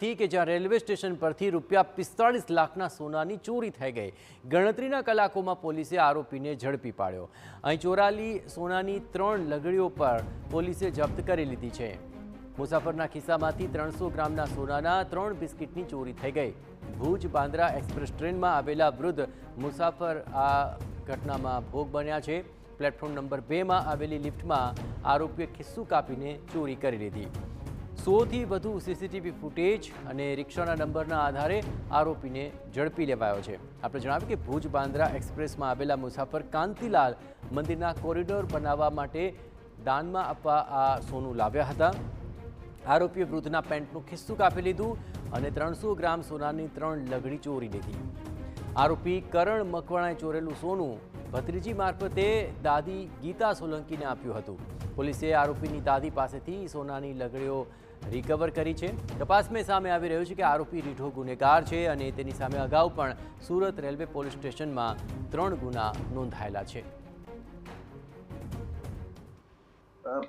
હતી કે જ્યાં રેલવે સ્ટેશન પરથી ₹45 લાખના સોનાની ચોરી થઈ ગઈ। ગણતરીના કલાકોમાં પોલીસે આરોપીને ઝડપી પાડ્યો। અહીં ચોરાલી સોનાની 3 લગડીઓ પર પોલીસે જપ્ત કરી લીધી છે। મુસાફરના ખિસ્સામાંથી 300 ગ્રામના સોનાના 3 બિસ્કિટની ચોરી થઈ ગઈ। ભુજ બાંદ્રા એક્સપ્રેસ ટ્રેનમાં આવેલા વૃદ્ધ મુસાફર આ ઘટનામાં ભોગ બન્યા છે। પ્લેટફોર્મ નંબર 2 માં આવેલી લિફ્ટમાં આરોપીએ ખિસ્સું કાપીને ચોરી કરી લીધી। 100થી વધુ સીસીટીવી ફૂટેજ અને રિક્ષાના નંબરના આધારે આરોપીને ઝડપી લેવાયો છે। આપણે જણાવ્યું કે ભુજ બાંદ્રા એક્સપ્રેસમાં આવેલા મુસાફર કાંતિલાલ મંદિરના કોરિડોર બનાવવા માટે દાનમાં આપવા આ સોનું લાવ્યા હતા। આરોપીએ વૃદ્ધના પેન્ટનું ખિસ્સું કાપી લીધું અને 300 ગ્રામ સોનાની 3 લગડી ચોરી લીધી। આરોપી કરણ મકવાણાએ ચોરેલું સોનું ભત્રીજી મારફતે દાદી ગીતા સોલંકીને આપ્યું હતું। પોલીસે આરોપીની દાદી પાસેથી સોનાની લગડીઓ રિકવર કરી છે। તપાસમાં સામે આવી રહ્યું છે કે આરોપી રીઢો ગુનેગાર છે અને તેની સામે અગાઉ પણ સુરત રેલવે પોલીસ સ્ટેશનમાં 3 ગુના નોંધાયેલા છે।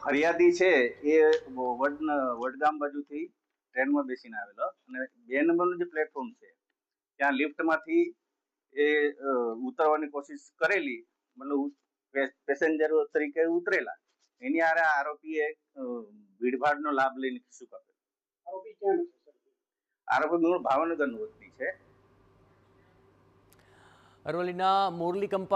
ફરિયાદી છે એ વડગામ બાજુથી ટ્રેનમાં બેસીને આવેલો અને 2 નંબરનું જે પ્લેટફોર્મ છે ત્યાં લિફ્ટમાંથી એ ઉતરવાની કોશિશ કરેલી, મતલબ પેસેન્જર તરીકે ઉતરેલા। એની આરે આરોપીએ ભીડભાડનો લાભ લઈને ખિસ્સું કાપેલું। આરોપી ક્યાંનો છે? આરોપી મૂળ ભાવનગરનો વતની છે। અરવલ્લીના મોરલી કંપા